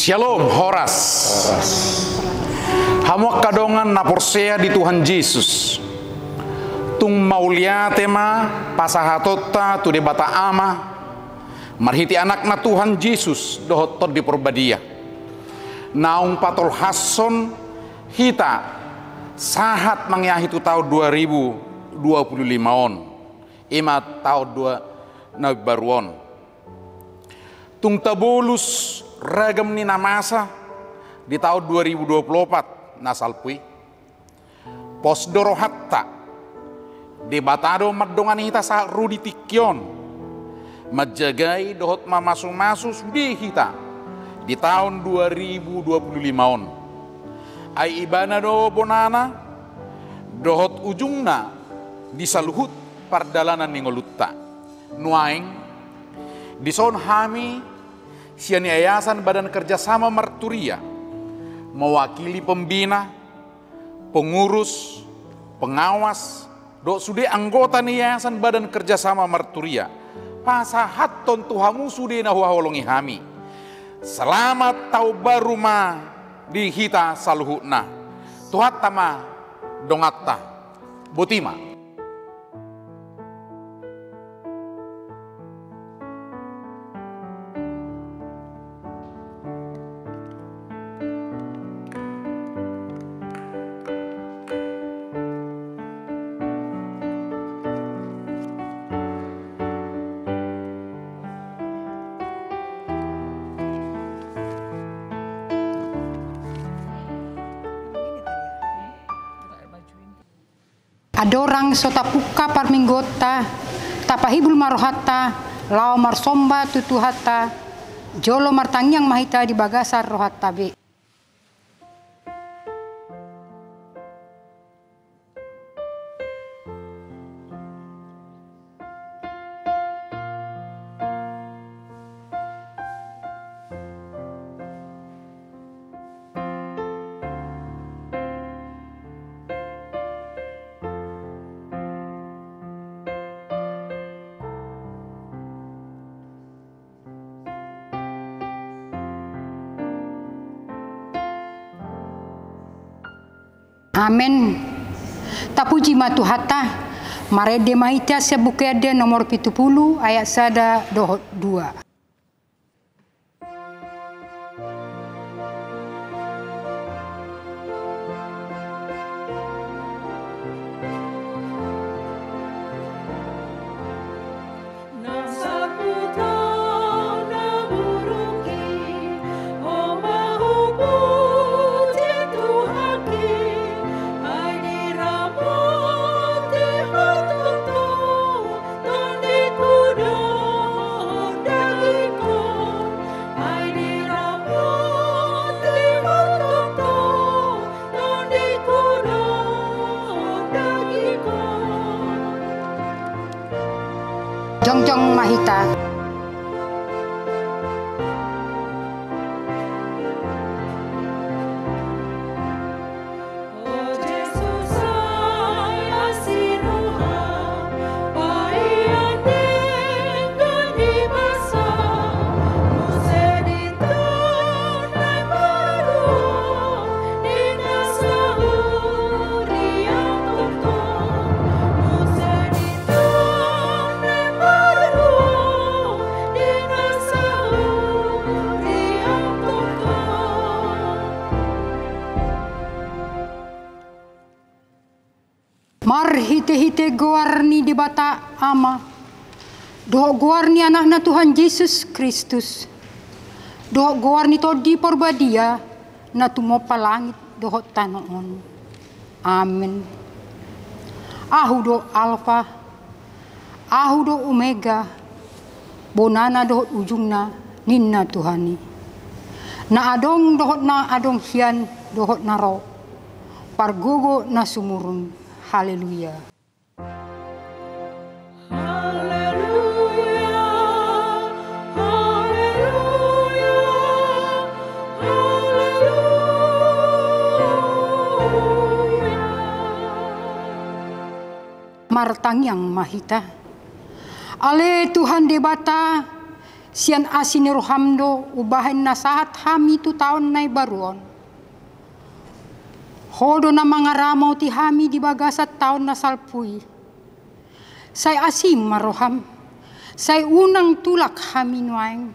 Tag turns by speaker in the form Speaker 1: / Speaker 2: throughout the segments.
Speaker 1: Shalom, Horas. Hamuak kadongan na porsea di Tuhan Yesus. Tung maulia tema pasahatota tu de bata ama. Marhiti anak na Tuhan Yesus dohotot di perbadia. Naung patol hason hita sahat mangyahitu tahun 2025 on. Ima tahun 2 baruon. Tung tabulus ragam ni namasa di tahun 2024 nasalpui posdoro hatta debatado madongan hita sa rudi tikyon majagai dohot mamasu-masu di hita di tahun 2025 on ai ibana do bonana dohot ujungna di saluhut pardalanan ningolutta nuaing di son hami siani Yayasan Badan Kerjasama Marturia mewakili pembina, pengurus, pengawas, sude anggota ni Yayasan Badan Kerjasama Marturia. Pasahat ton tuhamu sude na huawolongi hami. Selamat tau baru ma di hita saluhutna. Tuhat tama dongatta botima.
Speaker 2: Adorang sotapuka parminggota tapahibul marohata lao marsomba tutuhata jolo martangyang mahita di bagasar rohata be. Amen. Tapuji matuhata marede mahita sebukede nomor 70 ayat sada dohot 2. Jongjong mahita. Mar hite-hite goarni di bata ama. Doh goarni anakna Tuhan Yesus Kristus. Doh goarni todi porbadia na tumopa langit doh tanoon. Amin. Ahu do alfa. Ahu do omega. Bonana doh ujungna ninna Tuhani. Na adong doh na adong hian doh na ro. Pargogo na sumurun. Haleluya.
Speaker 3: Haleluya. Haleluya. Haleluya.
Speaker 2: Martangyang mahita. Ale Tuhan debata sian asini rohamdo ubahen nasahat hami tu tahun nai baruon. Hodo na mga ramaw ti hami di bagasat taon na salpuy. Say asim maroham, say unang tulak hami nuaing.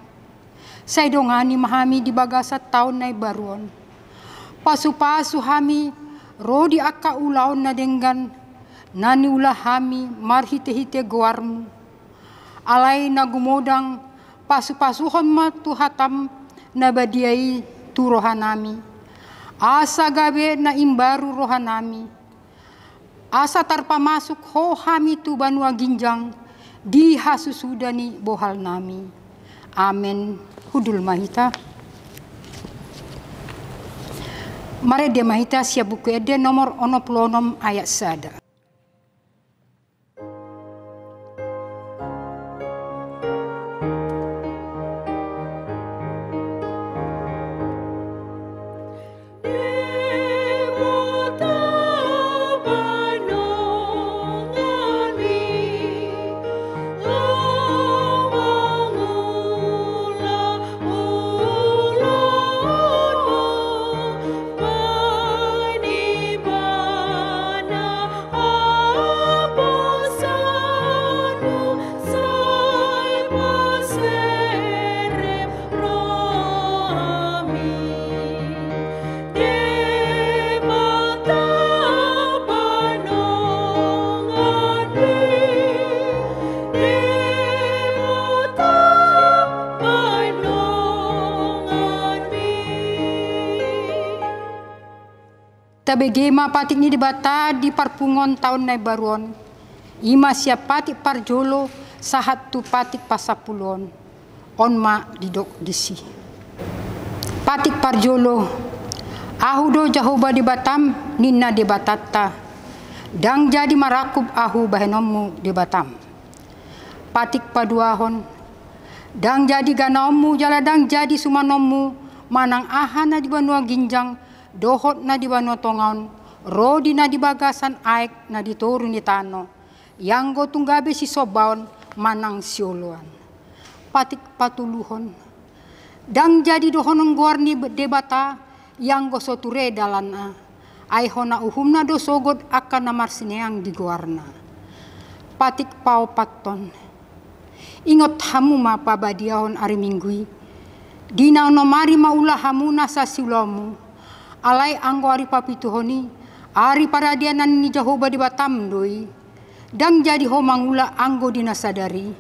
Speaker 2: Say dongani mahami di bagasat taon na baruon. Pasu-pasu hami, rodi akka ulaw na denggan, naniula hami marhite-hite guarmu. Alay na gumodang, pasu-pasuhon matuhatam na badiay turohanami. Asa gabi na imbaru rohanami. Asa tarpamasuk ho hami tu banua ginjang di hasusudani bohal nami. Amen. Hudul mahita. Mare de mahita sia buku ede nomor 66 ayat sada. Tabegema patik ni dibata di parpungon tahun nai baruon. Ima siap patik parjolo sahat tu patik pasapulon. Onma didok disi. Patik parjolo. Ahu do jahoba di Batam ninna di batata. Dang jadi marakub ahu bahenomu di Batam. Patik paduahon. Dang jadi ganaomu jaladang jadi sumanomu. Manang ahana di banua ginjang. Dohot na di bano tongaon, rodi na di bagasan aek na di toru ni tano, yang go tunggabe si sobaon manang sioluan. Patik patuluhon, dang jadi dohonong guarni debata, yang go soture dalana, ay hona uhumna do sogod akan namar sineang di guarna. Patik pao paton, ingot hamu ma pabadiahon ari minggui, dina onomari maulah hamu nasa siulamu, alai anggo ari papituhoni, ari paradianan ni Jahoba di Batam doi, dang jadi ho mangula anggo dinasadari,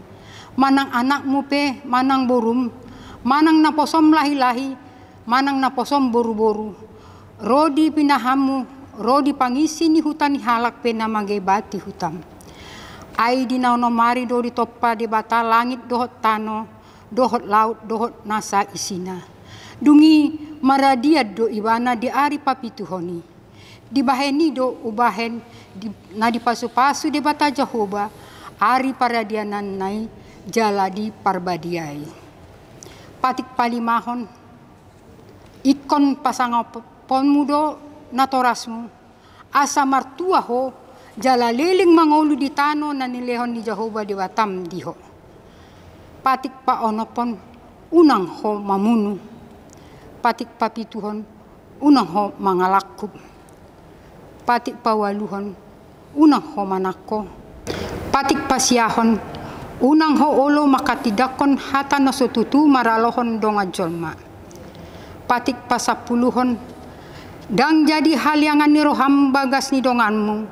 Speaker 2: manang anakmu pe, manang borum, manang naposom lahi-lahi, manang naposom boru-boru, rodi pinahamu, rodi pangisi ni hutan halak pe namage bati hutam. Ai dinaunomari do di toppa di bata langit dohot tano, dohot laut, dohot nasa isina. Dungi maradiad do iwana di ari papituhoni. Di baheni do ubahen na di pasu-pasu di bata Jahoba ari paradianan nai jaladi parbadiai. Patik palimahon ikon pasangapon mudo natorasmu asa martua ho jala leling mangolu di tano na nilehon di Jahoba di Batam diho. Patik pa onopon unang ho mamunu. Patik papituhon unang ho mangalakub. Patik pawaluhon unang ho manako. Patik pasiahon unang ho olo makatidakon hata nasututu maralohon donga jolma. Patik pasapuluhon dang jadi haliangan ni roham bagas ni donganmu.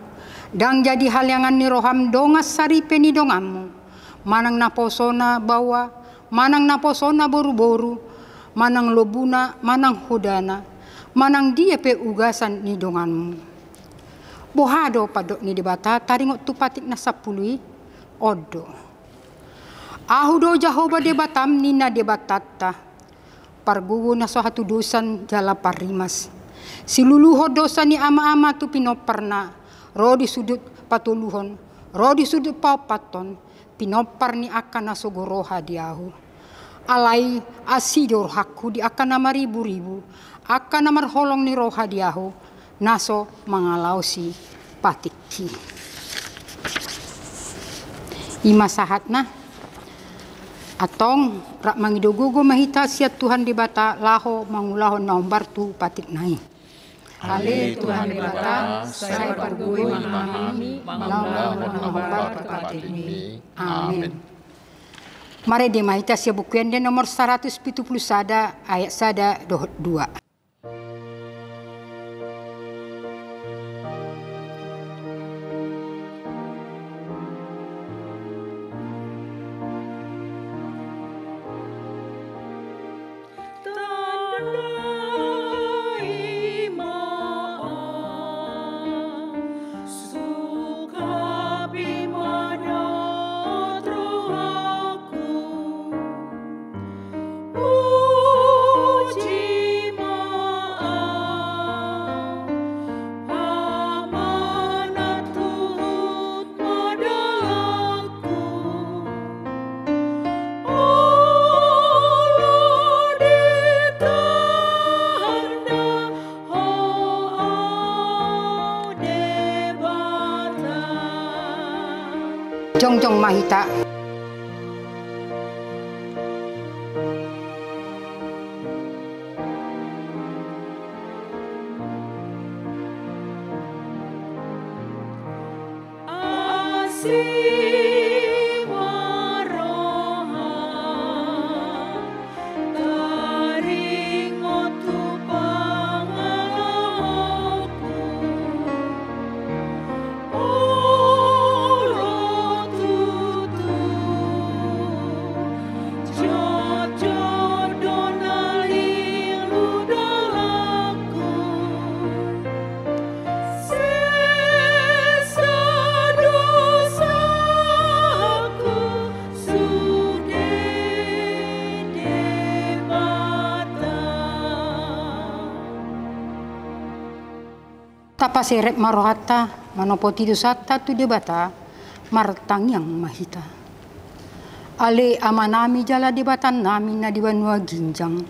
Speaker 2: Dang jadi haliangan ni roham dongas saripe ni donganmu. Manang naposona bawa, manang naposona boru-boru, manang lobuna, manang hodana, manang dia pe ugasan ni donganmu. Bohado padok ni dibata, taringot tu patik na sapului, odo. Ahu do Jahoba de Batam nina de batata, pargugo na sohatu dosan jala parimas. Siluluho dosa ni ama-ama tu pinoparna, rodi sudut patuluhon, rodi sudut papaton, pinopar ni akan nasogoroha diahu. Alai asidor hakku di akan nama ribu-ribu, akan nama holong ni roha diahu, naso mangalausi patikki. Ima sahatna, Atong rak mangidogogo mahita siat Tuhan di bata laho mangulaho naumbar tu patik nai. Ale Tuhan di bata saya pargui memahami mangulaho naumbar tu patik nai. Amin. Mari di mahita sia bukuan dia nomor 170 sada ayat sada dohot 2. Jongjong mahita. Tapa seret marohata manopoti dosata tu debata martang yang mahita. Ale amanami jala debatan nami na dibanua ginjang.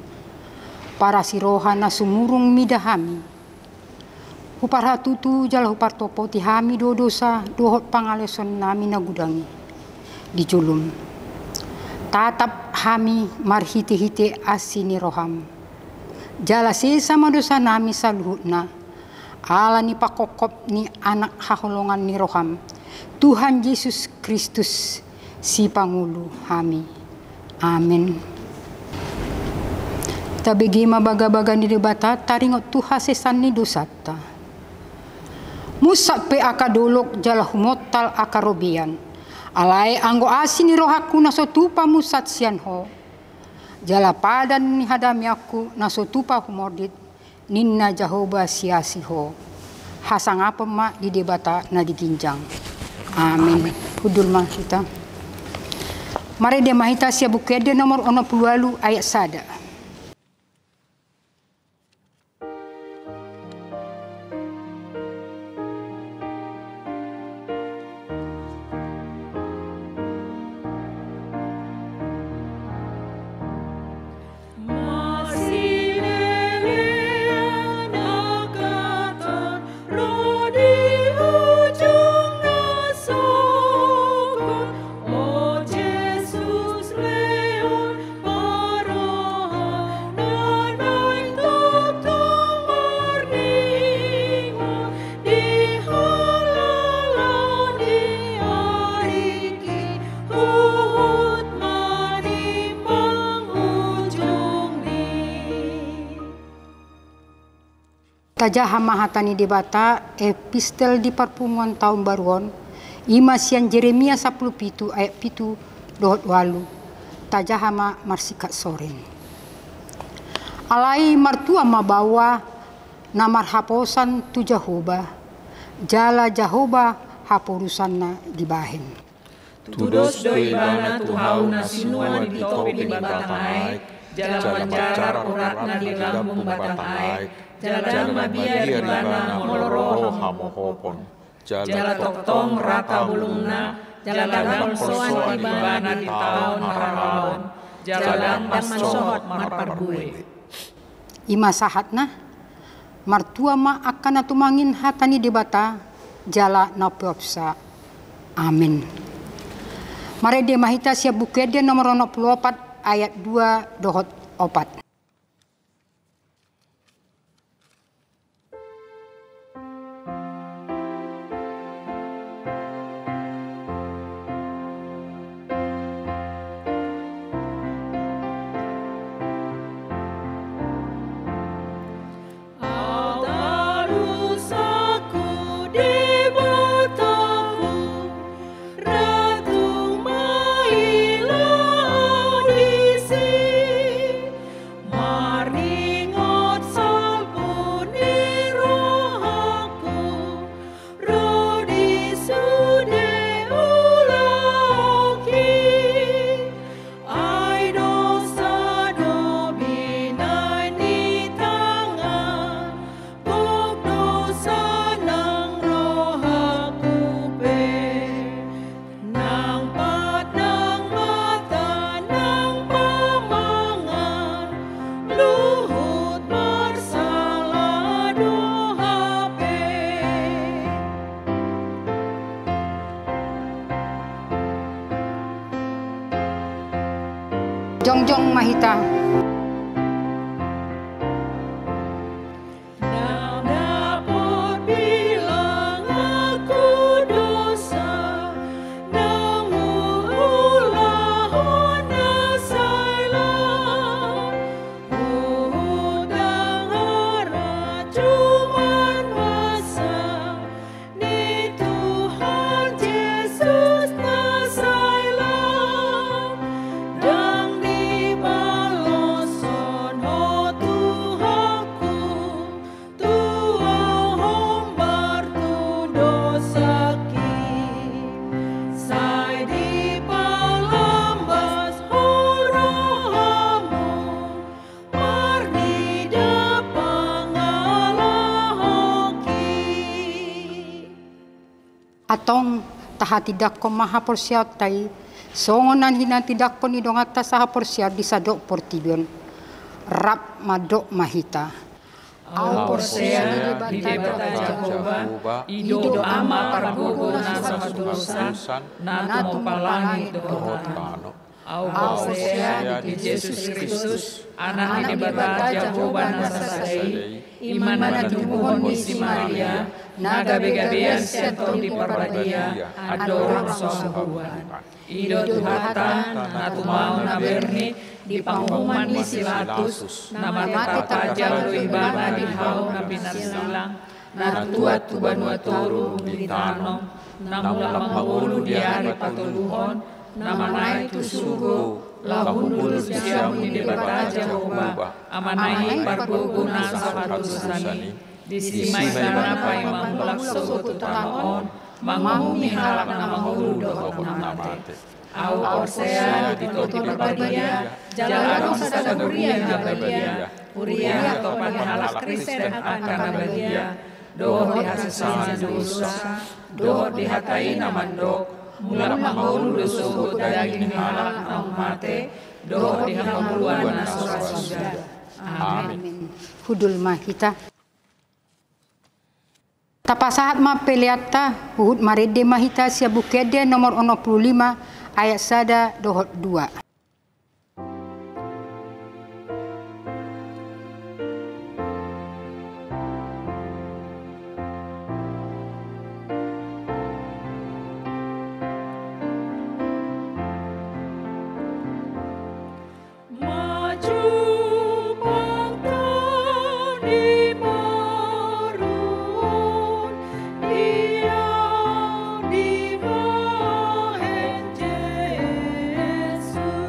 Speaker 2: Para siroha na sumurung midahami. Huparhatutu jala hupartopoti hami do dosa dohot pangaleson nami na gudangi. Dijulum. Tatap hami marhite-hite asini roham. Jala sesama dosa nami saluhutna. Ala ni pakokop ni anak haholongan ni roham. Tuhan Yesus Kristus si Pangulu hami. Amin. Tabigi mabaga-baga ni debata taringot Tuhan sesan ni dosata. Musak pe akadolok jala humotal akarobian. Alai anggo asin ni rohaku nasotupa musat sian ho. Jala padan ni hadami aku nasotupa humordit. Ninna Jahoba siasiho. Hasang apa mak di debata na diginjang. Amin. Hudul mah kita. Mari dia mahita sia bukede nomor 60 ayat sada. Tajaha mahatani debata epistel di perpunguan tahun baruan imasian Jeremia 17 ayat 7 dohot 8 tajaha ma marsikat soren. Alai martua mabawa namar haposan tu Jahoba jala Jahoba haporusanna dibahen.
Speaker 3: Tudos do ibana tu hauna sinuan di topi di batang aik jala mancara uratna di lambung batang aik jala mabia di bana moloroh hamohopon jala toktong rata bulungna jala dagang soan di bana di tahun maralawan jala landang mansohot marpargue.
Speaker 2: Ima sahatna martua ma akan atumangin hatani debata jala napopsa. Amin. Mari dia mahita siap bukede nomor 24 ayat 2 dohot 4. Jongjong mahita. Atong taha tidak ko maha porsiat tay songonan hina tidak ko ni dongata saha porsiat di sadok portibion rap madok mahita
Speaker 3: au porsea di debata Jehovah ido ama pargogo na samadusan na tumpalangi dohotano au porsea di Yesus Kristus anak di debata Jehovah na sasai iman na tubuhon ni si Maria na gabi-gabian sentong di parbadia adorong sohuan ido tuhatan na tumau na berni di panghuman ni Silatus na mata tajam do ibana di hau na pinasilang na tuat tuban waturu di tanong na mulang mangulu di hari patuluhon na manay tusugo lahunul siya ni debata Jehovah amanay pargogo na sa katusani di simay sana pa'y manglakso tutanaon mangmumi halak na manghulu dohot na mate au orsea dito di parbadia jalanong sa saguria na badia uria to paghalak Kristen akan na badia dohot di hasasan dosa dohot di hatai na mandok mula manghulu dosugot daging halak na mate dohot di hamuluan na surga. Amin.
Speaker 2: Hudul mahita. Tapasahat ma peliata uhud marede mahita sia bukede nomor 65 ayat sada dohot 2.
Speaker 3: Yesus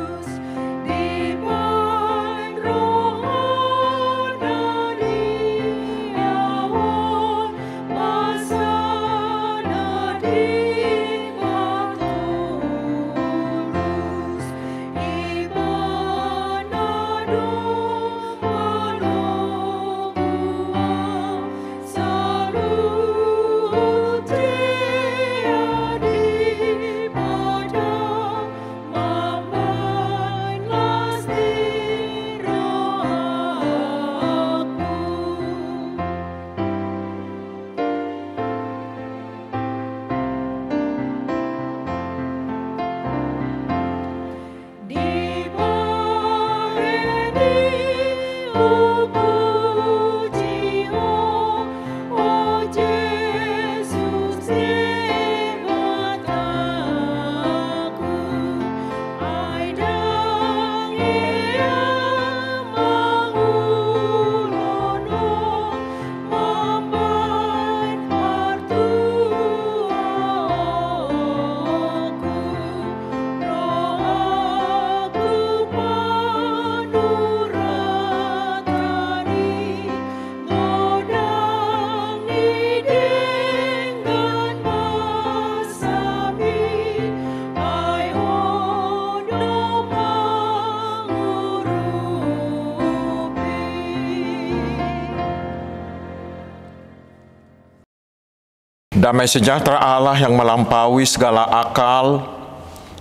Speaker 4: Damai sejahtera Allah yang melampaui segala akal,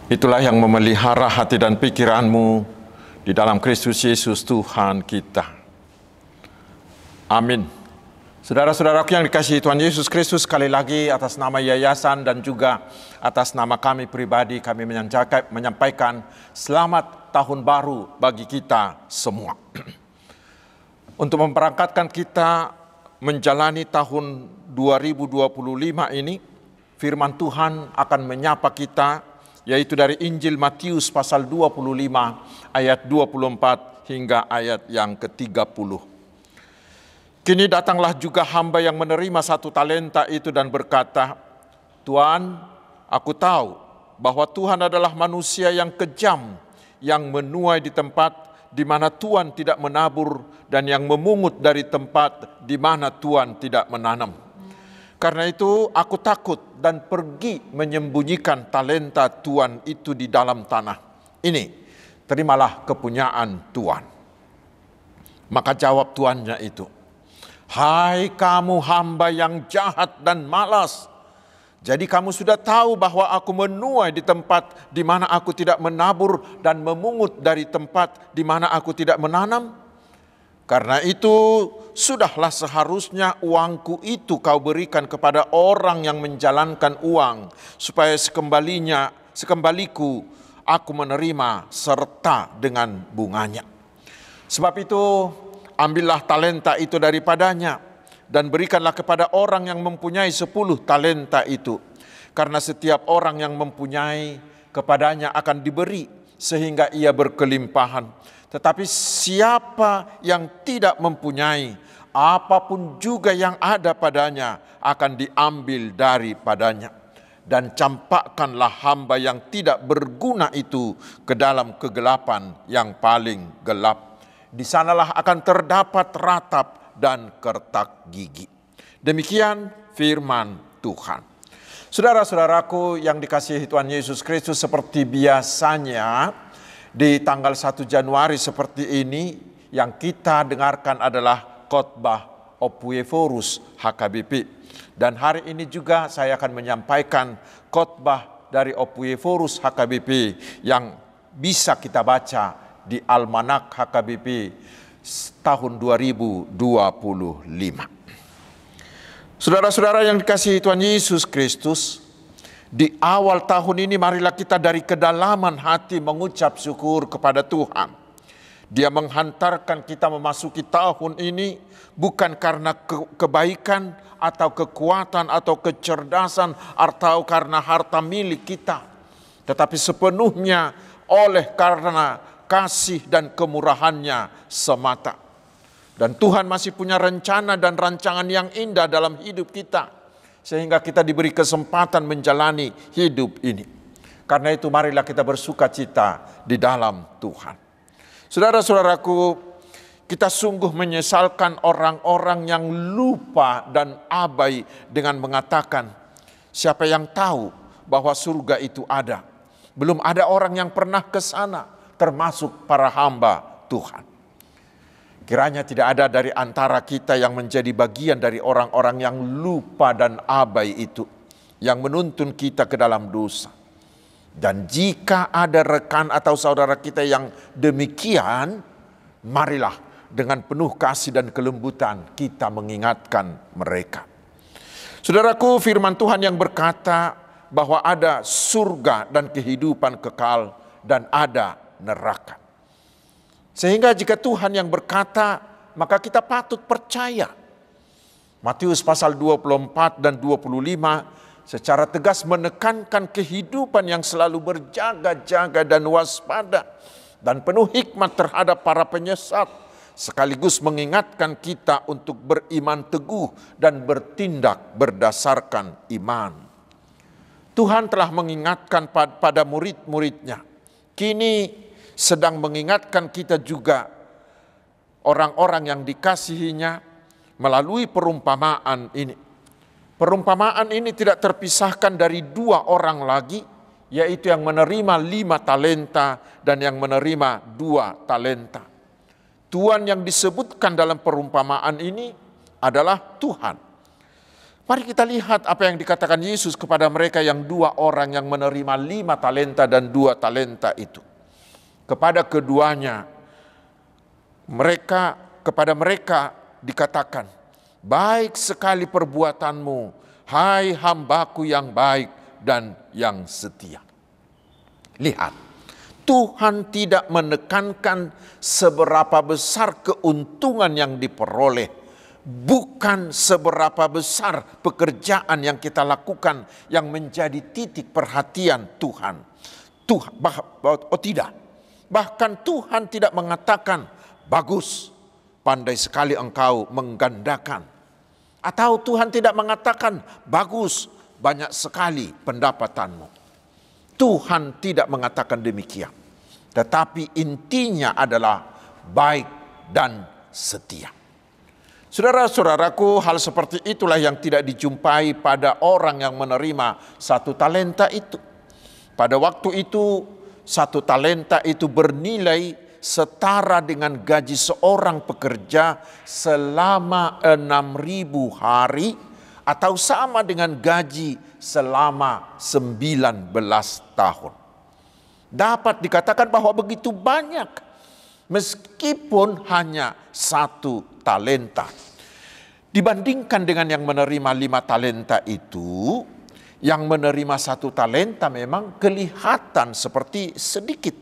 Speaker 4: itulah yang memelihara hati dan pikiranmu di dalam Kristus Yesus Tuhan kita. Amin. Saudara-saudaraku yang dikasihi Tuhan Yesus Kristus, sekali lagi atas nama yayasan dan juga atas nama kami pribadi, kami menyampaikan selamat tahun baru bagi kita semua. Untuk memberangkatkan kita menjalani tahun 2025 ini, firman Tuhan akan menyapa kita, yaitu dari Injil Matius pasal 25 ayat 24 hingga ayat yang ke-30. Kini datanglah juga hamba yang menerima 1 talenta itu dan berkata, "Tuan, aku tahu bahwa Tuhan adalah manusia yang kejam, yang menuai di tempat di mana Tuhan tidak menabur dan yang memungut dari tempat di mana Tuhan tidak menanam. Karena itu aku takut dan pergi menyembunyikan talenta Tuhan itu di dalam tanah. Ini, terimalah kepunyaan Tuhan." Maka jawab tuannya itu, "Hai kamu hamba yang jahat dan malas. Jadi kamu sudah tahu bahwa aku menuai di tempat di mana aku tidak menabur dan memungut dari tempat di mana aku tidak menanam. Karena itu sudahlah seharusnya uangku itu kau berikan kepada orang yang menjalankan uang, supaya sekembaliku aku menerima serta dengan bunganya. Sebab itu ambillah talenta itu daripadanya dan berikanlah kepada orang yang mempunyai 10 talenta itu. Karena setiap orang yang mempunyai, kepadanya akan diberi sehingga ia berkelimpahan. Tetapi siapa yang tidak mempunyai, apapun juga yang ada padanya akan diambil daripadanya. Dan campakkanlah hamba yang tidak berguna itu ke dalam kegelapan yang paling gelap. Di sanalah akan terdapat ratap dan kertak gigi." Demikian firman Tuhan. Saudara-saudaraku yang dikasihi Tuhan Yesus Kristus, seperti biasanya di tanggal 1 Januari seperti ini, yang kita dengarkan adalah khotbah Opuevorus HKBP. Dan hari ini juga saya akan menyampaikan khotbah dari Opuevorus HKBP yang bisa kita baca di Almanak HKBP tahun 2025. Saudara-saudara yang dikasihi Tuhan Yesus Kristus, di awal tahun ini marilah kita dari kedalaman hati mengucap syukur kepada Tuhan. Dia menghantarkan kita memasuki tahun ini bukan karena kebaikan atau kekuatan atau kecerdasan atau karena harta milik kita, tetapi sepenuhnya oleh karena kasih dan kemurahannya semata. Dan Tuhan masih punya rencana dan rancangan yang indah dalam hidup kita, sehingga kita diberi kesempatan menjalani hidup ini. Karena itu marilah kita bersuka cita di dalam Tuhan. Saudara-saudaraku, kita sungguh menyesalkan orang-orang yang lupa dan abai dengan mengatakan, siapa yang tahu bahwa surga itu ada? Belum ada orang yang pernah ke sana, termasuk para hamba Tuhan. Kiranya tidak ada dari antara kita yang menjadi bagian dari orang-orang yang lupa dan abai itu, yang menuntun kita ke dalam dosa. Dan jika ada rekan atau saudara kita yang demikian, marilah dengan penuh kasih dan kelembutan kita mengingatkan mereka. Saudaraku, firman Tuhan yang berkata bahwa ada surga dan kehidupan kekal dan ada neraka. Sehingga jika Tuhan yang berkata, maka kita patut percaya. Matius pasal 24 dan 25 secara tegas menekankan kehidupan yang selalu berjaga-jaga dan waspada dan penuh hikmat terhadap para penyesat, sekaligus mengingatkan kita untuk beriman teguh dan bertindak berdasarkan iman. Tuhan telah mengingatkan pada murid-muridnya. Kini sedang mengingatkan kita juga, orang-orang yang dikasihinya, melalui perumpamaan ini. Perumpamaan ini tidak terpisahkan dari 2 orang lagi, yaitu yang menerima 5 talenta dan yang menerima 2 talenta. Tuhan yang disebutkan dalam perumpamaan ini adalah Tuhan. Mari kita lihat apa yang dikatakan Yesus kepada mereka yang 2 orang yang menerima 5 talenta dan 2 talenta itu. Kepada keduanya, kepada mereka dikatakan, baik sekali perbuatanmu, hai hambaku yang baik dan yang setia. Lihat, Tuhan tidak menekankan seberapa besar keuntungan yang diperoleh, bukan seberapa besar pekerjaan yang kita lakukan yang menjadi titik perhatian Tuhan. Tidak. Bahkan Tuhan tidak mengatakan, bagus, pandai sekali engkau menggandakan. Atau Tuhan tidak mengatakan, bagus, banyak sekali pendapatanmu. Tuhan tidak mengatakan demikian. Tetapi intinya adalah baik dan setia. Saudara-saudaraku, hal seperti itulah yang tidak dijumpai pada orang yang menerima 1 talenta itu. Pada waktu itu 1 talenta itu bernilai setara dengan gaji seorang pekerja selama 6.000 hari atau sama dengan gaji selama 19 tahun. Dapat dikatakan bahwa begitu banyak meskipun hanya 1 talenta. Dibandingkan dengan yang menerima 5 talenta itu, yang menerima 1 talenta memang kelihatan seperti sedikit.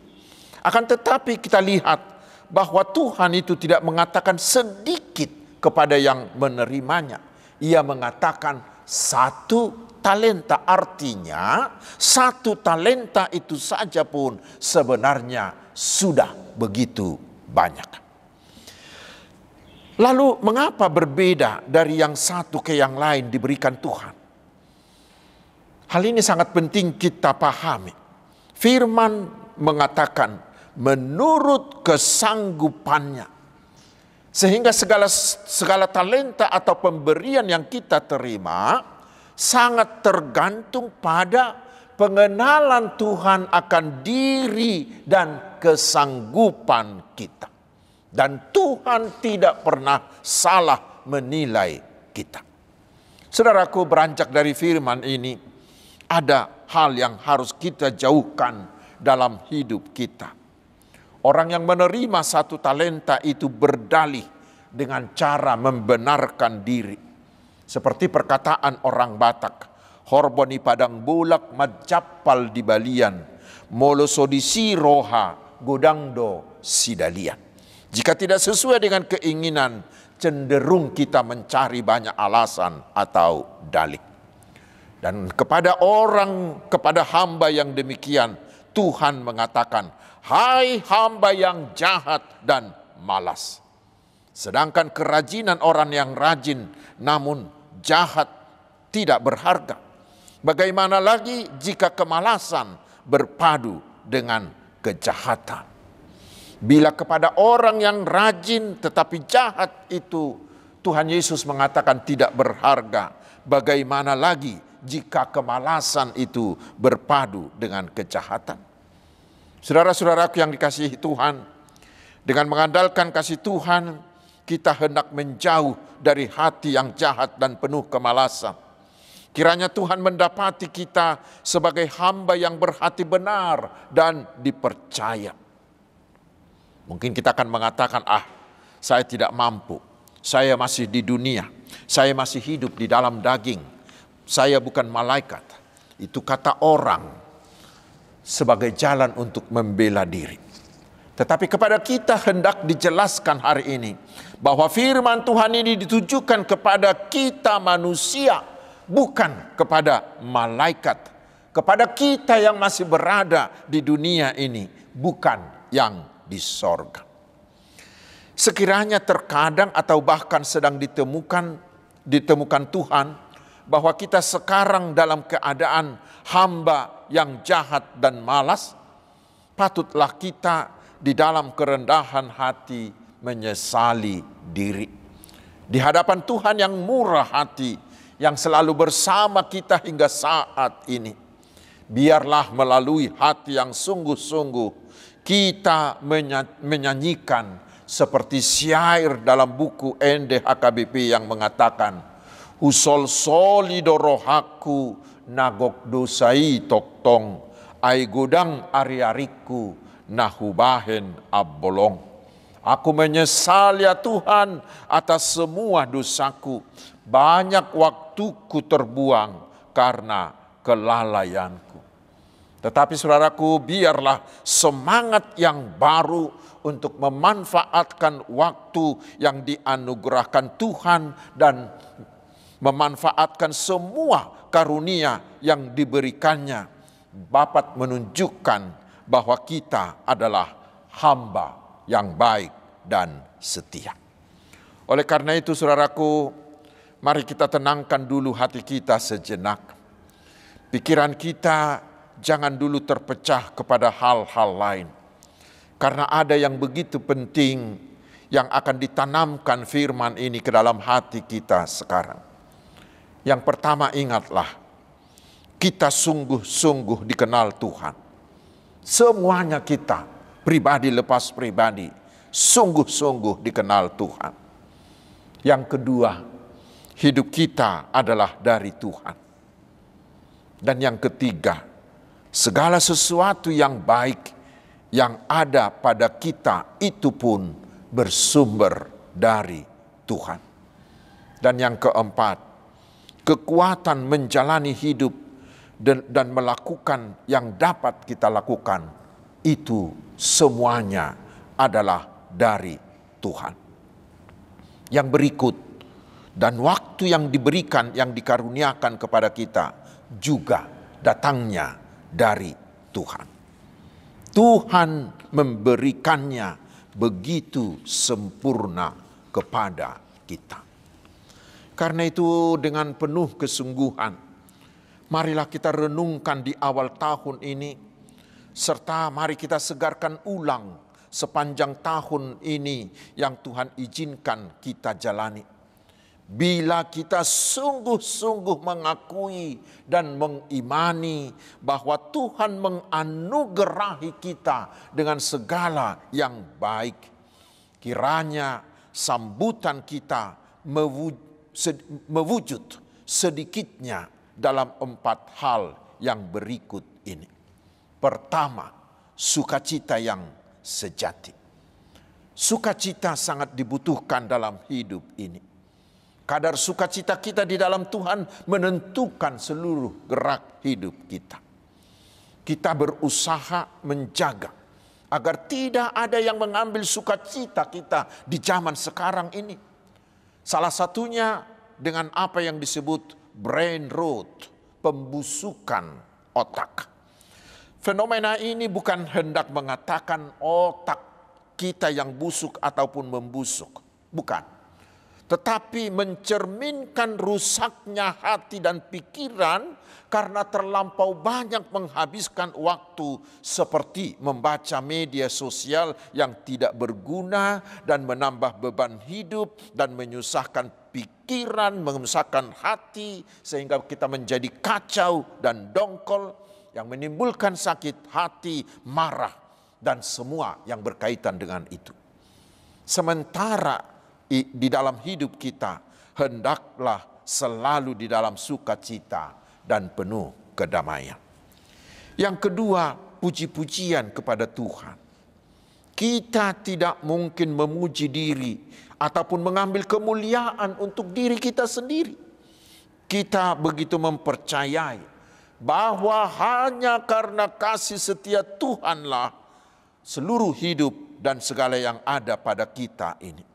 Speaker 4: Akan tetapi kita lihat bahwa Tuhan itu tidak mengatakan sedikit kepada yang menerimanya. Ia mengatakan 1 talenta, artinya 1 talenta itu saja pun sebenarnya sudah begitu banyak. Lalu mengapa berbeda dari yang satu ke yang lain diberikan Tuhan? Hal ini sangat penting kita pahami. Firman mengatakan menurut kesanggupannya. Sehingga segala talenta atau pemberian yang kita terima sangat tergantung pada pengenalan Tuhan akan diri dan kesanggupan kita. Dan Tuhan tidak pernah salah menilai kita. Saudaraku, beranjak dari firman ini, ada hal yang harus kita jauhkan dalam hidup kita. Orang yang menerima 1 talenta itu berdalih dengan cara membenarkan diri. Seperti perkataan orang Batak, horboni padang bulak majapal di balian, molosodisi roha godangdo sidalian. Jika tidak sesuai dengan keinginan, cenderung kita mencari banyak alasan atau dalih. Dan kepada hamba yang demikian, Tuhan mengatakan, hai hamba yang jahat dan malas. Sedangkan kerajinan orang yang rajin namun jahat tidak berharga. Bagaimana lagi jika kemalasan berpadu dengan kejahatan? Bila kepada orang yang rajin tetapi jahat itu Tuhan Yesus mengatakan tidak berharga, bagaimana lagi jika kemalasan itu berpadu dengan kejahatan? Saudara-saudaraku yang dikasihi Tuhan, dengan mengandalkan kasih Tuhan, kita hendak menjauh dari hati yang jahat dan penuh kemalasan. Kiranya Tuhan mendapati kita sebagai hamba yang berhati benar dan dipercaya. Mungkin kita akan mengatakan, saya tidak mampu, saya masih di dunia, saya masih hidup di dalam daging, saya bukan malaikat. Itu kata orang sebagai jalan untuk membela diri. Tetapi kepada kita hendak dijelaskan hari ini, bahwa firman Tuhan ini ditujukan kepada kita manusia, bukan kepada malaikat. Kepada kita yang masih berada di dunia ini, bukan yang di sorga. Sekiranya terkadang atau bahkan sedang ditemukan Tuhan bahwa kita sekarang dalam keadaan hamba yang jahat dan malas, patutlah kita di dalam kerendahan hati menyesali diri. Di hadapan Tuhan yang murah hati, yang selalu bersama kita hingga saat ini, biarlah melalui hati yang sungguh-sungguh kita menyanyikan seperti syair dalam buku NDHKBP yang mengatakan, Usol soli dorohaku nagok dosai toktong, ai godang ari-ariku nahubahen abolong. Aku menyesal ya Tuhan atas semua dosaku, banyak waktuku terbuang karena kelalaianku. Tetapi saudaraku, biarlah semangat yang baru untuk memanfaatkan waktu yang dianugerahkan Tuhan dan memanfaatkan semua karunia yang diberikannya dapat menunjukkan bahwa kita adalah hamba yang baik dan setia. Oleh karena itu saudaraku, mari kita tenangkan dulu hati kita sejenak. Pikiran kita jangan dulu terpecah kepada hal-hal lain. Karena ada yang begitu penting yang akan ditanamkan firman ini ke dalam hati kita sekarang. Yang pertama, ingatlah, kita sungguh-sungguh dikenal Tuhan. Semuanya kita, pribadi lepas pribadi, sungguh-sungguh dikenal Tuhan. Yang kedua, hidup kita adalah dari Tuhan. Dan yang ketiga, segala sesuatu yang baik yang ada pada kita itu pun bersumber dari Tuhan. Dan yang keempat, kekuatan menjalani hidup dan melakukan yang dapat kita lakukan itu semuanya adalah dari Tuhan. Yang berikut, dan waktu yang diberikan, yang dikaruniakan kepada kita juga datangnya dari Tuhan. Tuhan memberikannya begitu sempurna kepada kita. Karena itu dengan penuh kesungguhan, marilah kita renungkan di awal tahun ini, serta mari kita segarkan ulang sepanjang tahun ini yang Tuhan izinkan kita jalani. Bila kita sungguh-sungguh mengakui dan mengimani bahwa Tuhan menganugerahi kita dengan segala yang baik, kiranya sambutan kita mewujud sedikitnya dalam 4 hal yang berikut ini. Pertama, sukacita yang sejati. Sukacita sangat dibutuhkan dalam hidup ini. Kadar sukacita kita di dalam Tuhan menentukan seluruh gerak hidup kita. Kita berusaha menjaga agar tidak ada yang mengambil sukacita kita di zaman sekarang ini. Salah satunya dengan apa yang disebut brain rot, pembusukan otak. Fenomena ini bukan hendak mengatakan otak kita yang busuk ataupun membusuk. Bukan. Tetapi mencerminkan rusaknya hati dan pikiran karena terlampau banyak menghabiskan waktu seperti membaca media sosial yang tidak berguna dan menambah beban hidup dan menyusahkan pikiran, menyusahkan hati sehingga kita menjadi kacau dan dongkol yang menimbulkan sakit hati, marah dan semua yang berkaitan dengan itu. Sementara di dalam hidup kita hendaklah selalu di dalam sukacita dan penuh kedamaian. Yang kedua, puji-pujian kepada Tuhan. Kita tidak mungkin memuji diri ataupun mengambil kemuliaan untuk diri kita sendiri. Kita begitu mempercayai bahwa hanya karena kasih setia Tuhanlah seluruh hidup dan segala yang ada pada kita ini.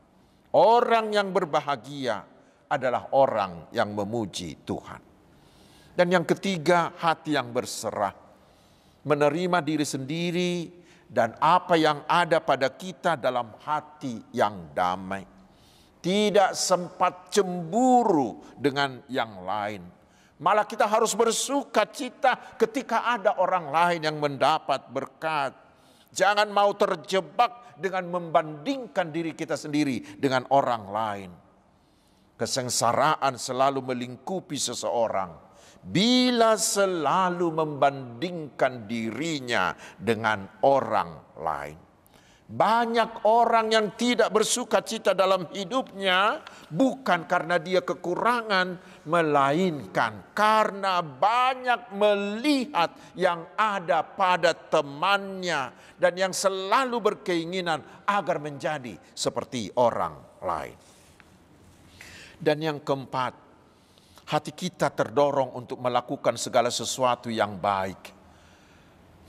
Speaker 4: Orang yang berbahagia adalah orang yang memuji Tuhan. Dan yang ketiga, hati yang berserah. Menerima diri sendiri dan apa yang ada pada kita dalam hati yang damai. Tidak sempat cemburu dengan yang lain. Malah kita harus bersuka cita ketika ada orang lain yang mendapat berkat. Jangan mau terjebak dengan membandingkan diri kita sendiri dengan orang lain. Kesengsaraan selalu melingkupi seseorang bila selalu membandingkan dirinya dengan orang lain. Banyak orang yang tidak bersuka cita dalam hidupnya bukan karena dia kekurangan, melainkan karena banyak melihat yang ada pada temannya dan yang selalu berkeinginan agar menjadi seperti orang lain. Dan yang keempat, hati kita terdorong untuk melakukan segala sesuatu yang baik,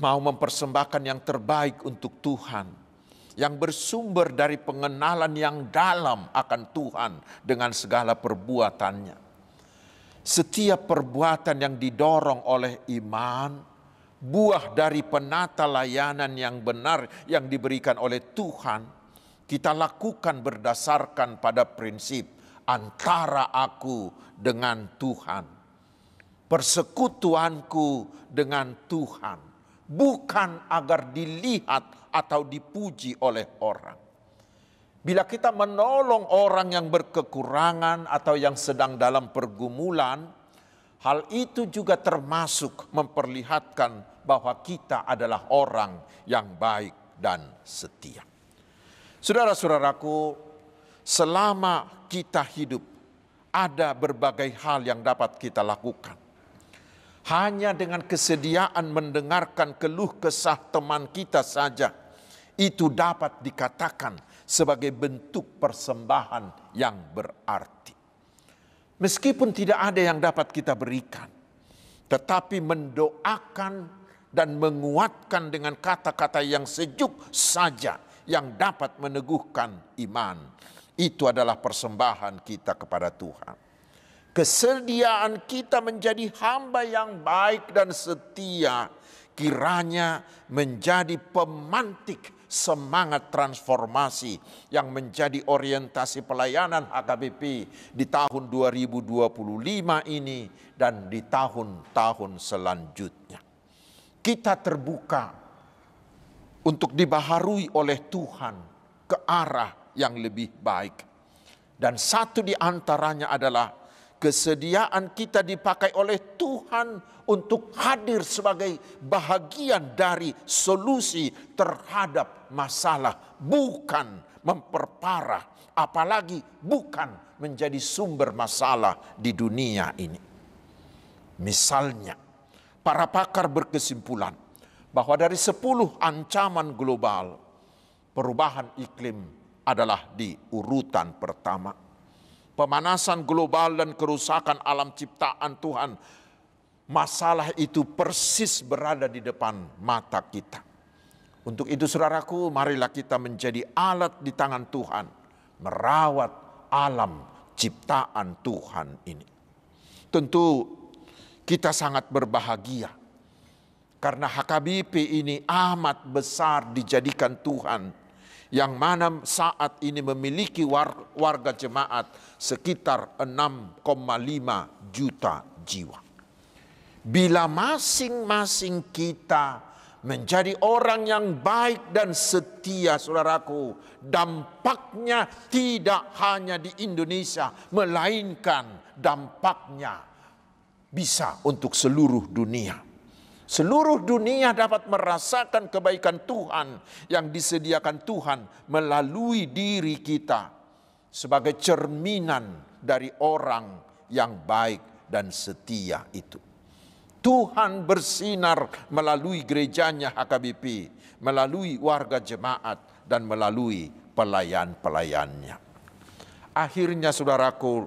Speaker 4: mau mempersembahkan yang terbaik untuk Tuhan, yang bersumber dari pengenalan yang dalam akan Tuhan dengan segala perbuatannya. Setiap perbuatan yang didorong oleh iman, buah dari penata layanan yang benar yang diberikan oleh Tuhan, kita lakukan berdasarkan pada prinsip antara aku dengan Tuhan, persekutuanku dengan Tuhan, bukan agar dilihat atau dipuji oleh orang. Bila kita menolong orang yang berkekurangan atau yang sedang dalam pergumulan, hal itu juga termasuk memperlihatkan bahwa kita adalah orang yang baik dan setia. Saudara-saudaraku, selama kita hidup, ada berbagai hal yang dapat kita lakukan. Hanya dengan kesediaan mendengarkan keluh kesah teman kita saja, itu dapat dikatakan sebagai bentuk persembahan yang berarti. Meskipun tidak ada yang dapat kita berikan, tetapi mendoakan dan menguatkan dengan kata-kata yang sejuk saja yang dapat meneguhkan iman, itu adalah persembahan kita kepada Tuhan. Kesediaan kita menjadi hamba yang baik dan setia kiranya menjadi pemantik semangat transformasi yang menjadi orientasi pelayanan HKBP di tahun 2025 ini dan di tahun-tahun selanjutnya. Kita terbuka untuk dibaharui oleh Tuhan ke arah yang lebih baik. Dan satu di antaranya adalah kesediaan kita dipakai oleh Tuhan untuk hadir sebagai bahagian dari solusi terhadap masalah, bukan memperparah, apalagi bukan menjadi sumber masalah di dunia ini. Misalnya, para pakar berkesimpulan bahwa dari 10 ancaman global, perubahan iklim adalah di urutan pertama. Pemanasan global dan kerusakan alam ciptaan Tuhan, masalah itu persis berada di depan mata kita. Untuk itu saudaraku, marilah kita menjadi alat di tangan Tuhan, merawat alam ciptaan Tuhan ini. Tentu kita sangat berbahagia, karena HKBP ini amat besar dijadikan Tuhan, yang mana saat ini memiliki warga jemaat sekitar 6,5 juta jiwa. Bila masing-masing kita menjadi orang yang baik dan setia, saudaraku, dampaknya tidak hanya di Indonesia, melainkan dampaknya bisa untuk seluruh dunia. Seluruh dunia dapat merasakan kebaikan Tuhan yang disediakan Tuhan melalui diri kita sebagai cerminan dari orang yang baik dan setia itu. Tuhan bersinar melalui gerejanya HKBP, melalui warga jemaat dan melalui pelayan-pelayannya. Akhirnya saudaraku,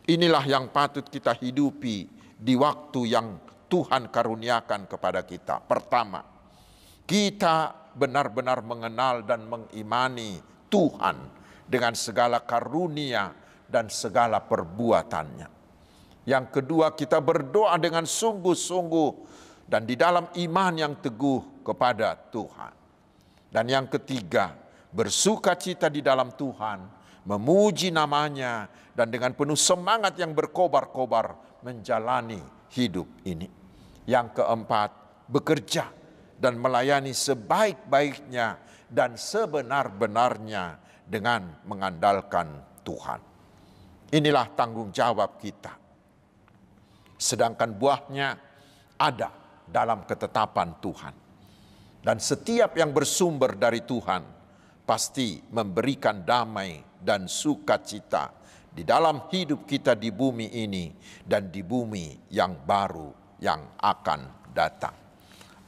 Speaker 4: inilah yang patut kita hidupi di waktu yang Tuhan karuniakan kepada kita. Pertama, kita benar-benar mengenal dan mengimani Tuhan dengan segala karunia dan segala perbuatannya. Yang kedua, kita berdoa dengan sungguh-sungguh dan di dalam iman yang teguh kepada Tuhan. Dan yang ketiga, bersukacita di dalam Tuhan, memuji namanya, dan dengan penuh semangat yang berkobar-kobar menjalani hidup ini. Yang keempat, bekerja dan melayani sebaik-baiknya dan sebenar-benarnya dengan mengandalkan Tuhan. Inilah tanggung jawab kita. Sedangkan buahnya ada dalam ketetapan Tuhan. Dan setiap yang bersumber dari Tuhan pasti memberikan damai dan sukacita di dalam hidup kita di bumi ini dan di bumi yang baru yang akan datang.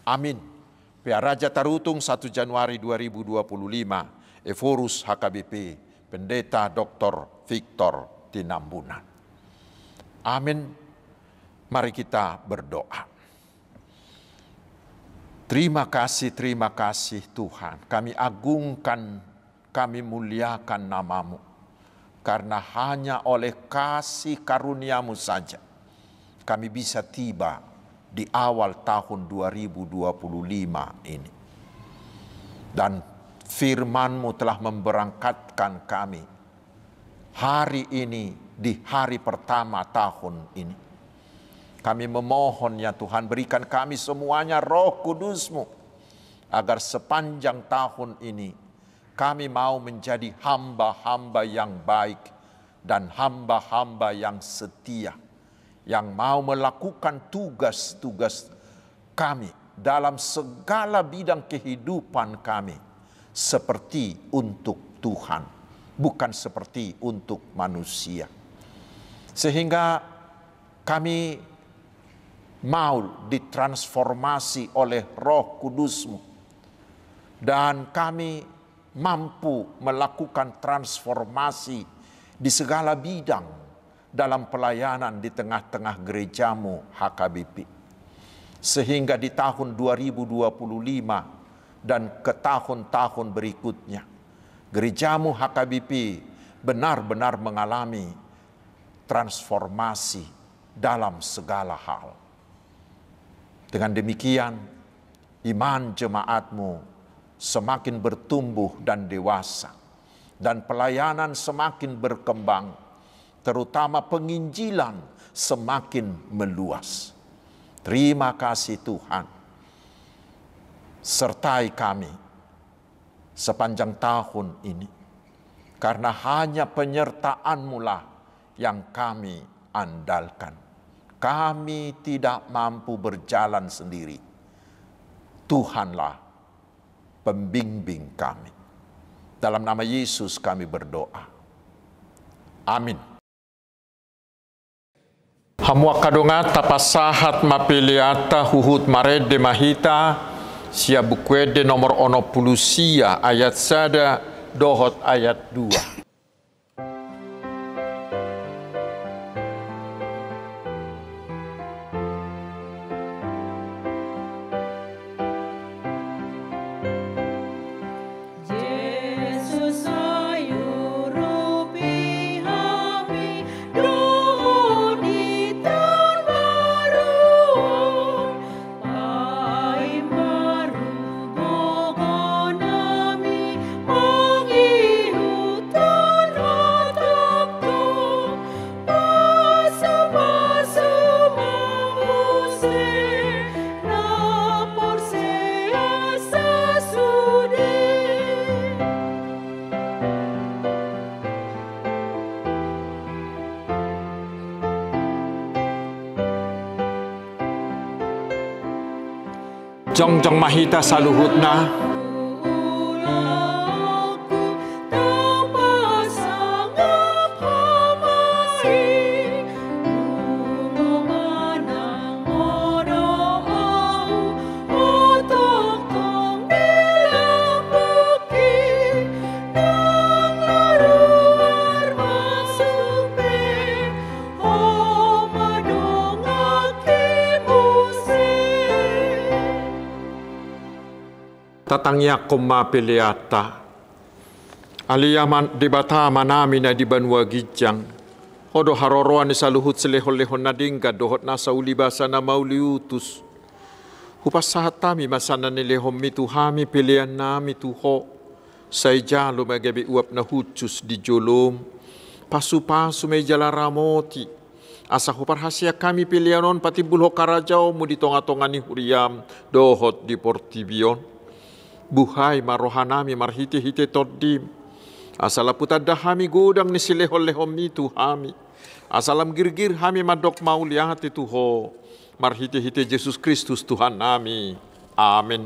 Speaker 4: Amin. Pia Raja Tarutung 1 Januari 2025, Eforus HKBP, Pendeta Dr. Victor Tinambunan. Amin. Mari kita berdoa. Terima kasih Tuhan. Kami agungkan, kami muliakan nama-Mu. Karena hanya oleh kasih karunia-Mu saja kami bisa tiba di awal tahun 2025 ini. Dan firman-Mu telah memberangkatkan kami hari ini di hari pertama tahun ini. Kami memohon ya Tuhan, berikan kami semuanya Roh Kudus-Mu, agar sepanjang tahun ini kami mau menjadi hamba-hamba yang baik dan hamba-hamba yang setia, yang mau melakukan tugas-tugas kami dalam segala bidang kehidupan kami seperti untuk Tuhan, bukan seperti untuk manusia. Sehingga kami mau ditransformasi oleh Roh Kudus-Mu, dan kami mampu melakukan transformasi di segala bidang dalam pelayanan di tengah-tengah gereja-Mu HKBP. Sehingga di tahun 2025 dan ke tahun-tahun berikutnya, gereja-Mu HKBP benar-benar mengalami transformasi dalam segala hal. Dengan demikian, iman jemaat-Mu semakin bertumbuh dan dewasa, dan pelayanan semakin berkembang, terutama penginjilan semakin meluas. Terima kasih Tuhan. Sertai kami sepanjang tahun ini, karena hanya penyertaan-Mu lah yang kami andalkan. Kami tidak mampu berjalan sendiri. Tuhanlah pembimbing kami. Dalam nama Yesus kami berdoa. Amin. Hamwa kadonga tapasahat mapeliata huhut marede mahita sia bukwede nomor 10 ayat sada dohot ayat 2. Jongjong mahita saluhutna tatangya koma peleata aliyaman dibata manami na di banwa gijang hodo haroroan ni saluhut selehon-lehon nadingga dohot nasa ulibasa na mauliutus hupasatami masana ni lehom mituhami pilihan nami tuho say jalo magabi uap na hucus di jolom pasu-pasu may jalaramoti asa huparhasya kami pilihanon pati bulho karajao mo di tonga-tonga ni huriam dohot di portibion buhay marohanami marhiti-hiti tordim asalaputada hami godang ni silehol-lehom itu hami asalam girgir hami madok mauliat itu ho marhiti-hiti Yesus Kristus Tuhan nami amin.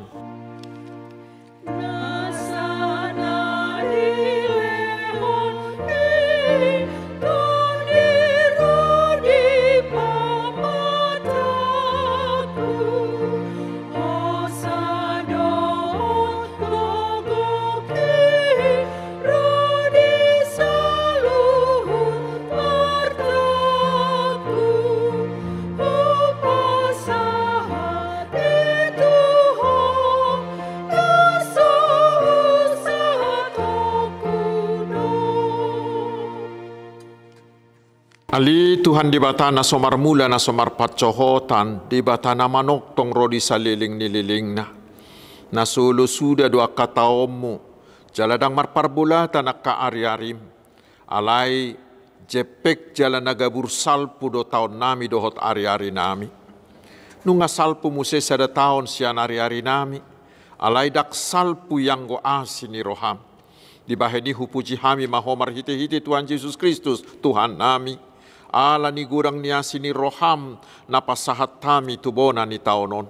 Speaker 4: Ali Tuhan di bata na somar mula na somar patcohotan, di bata na manok tong rodi saliling nililing na. Nasulo suda dua kataomu, jaladang marparbulatan na kaari-arim. Alay jepek jalan nagabur salpu do taon nami dohot ari-ari nami. Nunga salpu muse sada taon sian ari-ari nami. Alay dak salpu yang go asini roham. Di baheni hupuji hami mahomar hiti-hiti Tuhan Yesus Kristus, Tuhan nami. Ala ni gurang niasi ni roham na pasahat tami tubona ni taonon.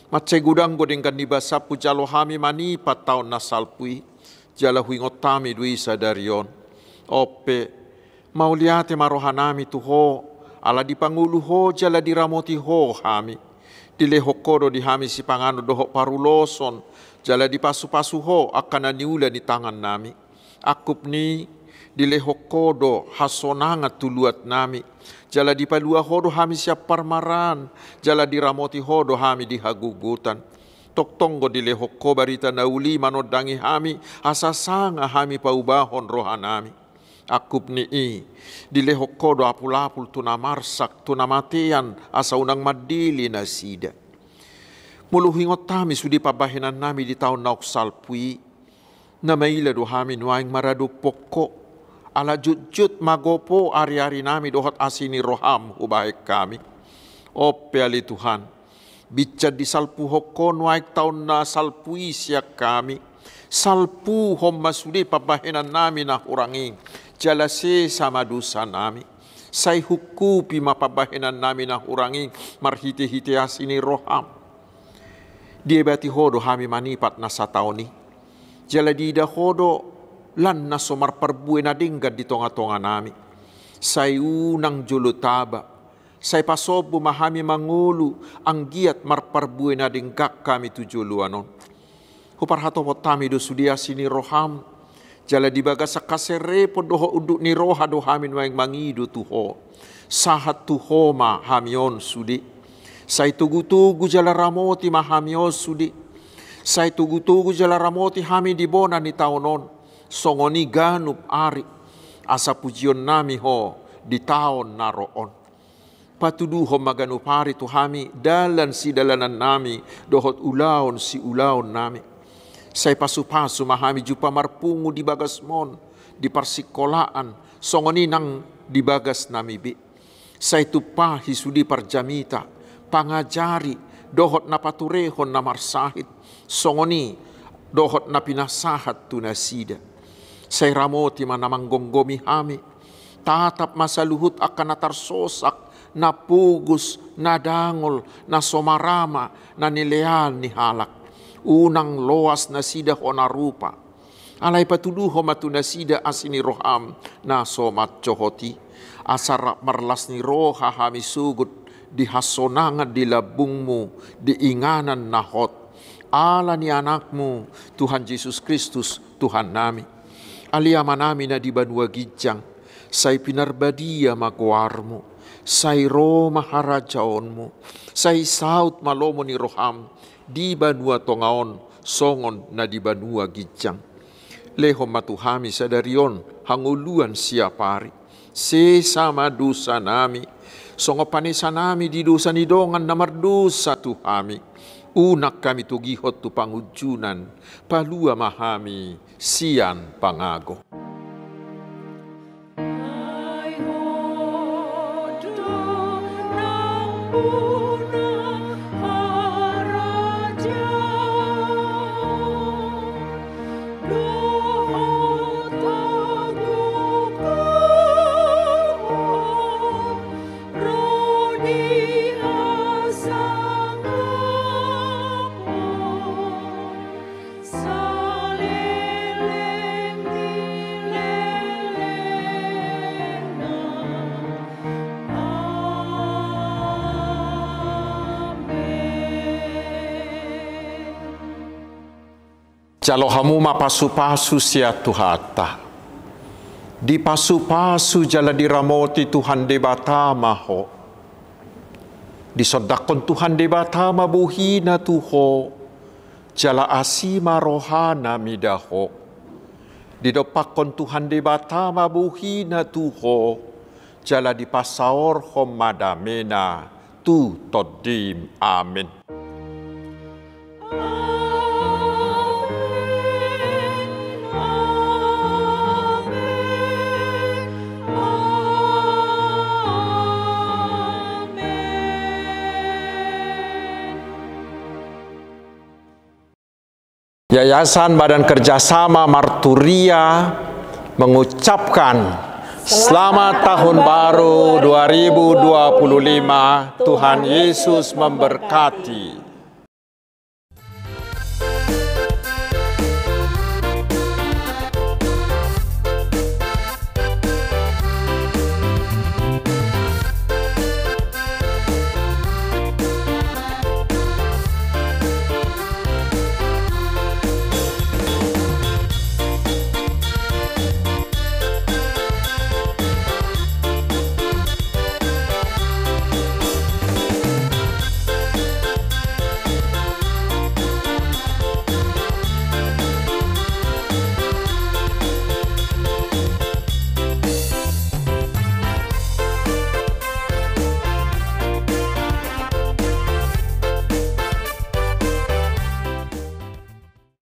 Speaker 4: Matse gudang godeng kan nibasapu jalo hami manipat taon na salpui. Jala huingot tami duisa darion. Ope mauliate marohanami tuho. Ala di pangulu ho jala diramoti ho hami. Dileho kodo di hami si pangano doho paruloson. Jala di pasu-pasu ho akan niula di tangan nami. Akup ni dileho kodo hasonanga tuluat nami. Jala di palua hodo hami siap parmaran. Jala di ramoti hodo hami di hagugutan. Tok tonggo dileho ko barita nauli manodangi hami. Asasanga hami paubahon rohanami. Akup ni dileho kodo apul-apul tunamarsak tunamatian asa unang madili na sida. Muluhingot tami sudi pabahinan nami di taon naok salpui. Na maila do hami nuaing maradu pokok. Ala jut-jut magopo ari-ari nami dohot asini roham ubaik kami. Ope ali Tuhan. Bicat di salpu hokon waik taon na salpui siak kami. Salpu homma sudi pabahinan nami na urangi. Jalase sama dosa nami. Say hukupi mapabahinan nami na urangi. Marhiti-hiti asini roham. Diebati hodo hami manipat na sa taoni. Jaladida hodo lan na somar parbue na dinggad di tonga-tonga nami. Say unang julutaba. Say pasobu mahami mangulu ang giat marparbue na dinggak kami tujuluanon. Huparhatopot tami do sudia sini roham. Jala dibaga sa kaserepo doho uduk ni roha do hamin waing mangidu tuho. Sahat tuho ma hamion sudi. Say tugu-tugu jala ramoti mahamion sudi. Say tugu-tugu jala ramoti hami dibona ni taonon. Songoni ganup ari asa pujion nami ho di taon naroon. Patudu ho maganup ari tu hami dalan si dalanan nami dohot ulaon si ulaon nami. Say pasu-pasu mahami jupa marpungu di bagas mon di parsikolaan songoni nang di bagas nami bi. Say tupahi sudi parjamita pangajari dohot napaturehon na marsahit songoni dohot na pinasahat tunasida. Say ramoti manamang gonggomi hami. Tatap masa luhut akan natarsosak. Napugus, nadangol, na somarama, na nileal ni halak. Unang loas na sida ho narupa. Alay patuduho matuna sida asini roham na somat cohoti. Asarap marlas ni roha hami sugut. Di hasonangan di labungmu, di inganan na hot. Ala ni anakmu, Tuhan Yesus Kristus, Tuhan nami. Aliama nami na di banua gijang, say pinarbadia magwarmo, say Roma harajaonmo, say saut malomo ni roham, di banua tongaon, songon na di banua gijang. Lehom matuhami sa darion, hanguluan siapari, sesama dosa nami, songopanisa nami di dosa nidongan na mardosa tuhami. Unak kami tugihot tu pangujunan, palua mahami, sian pangago. Jalo hamu mapasu-pasu sia tuhata. Di pasu-pasu jala diramoti Tuhan debata maho. Disodakon Tuhan debata mabuhina tuho. Jala asima rohana midaho. Didopakon Tuhan debata mabuhina tuho. jala di pasaor homadamena tu todim. Amin. Yayasan Badan Kerjasama Marturia mengucapkan selamat tahun baru 2025. Tuhan Yesus memberkati.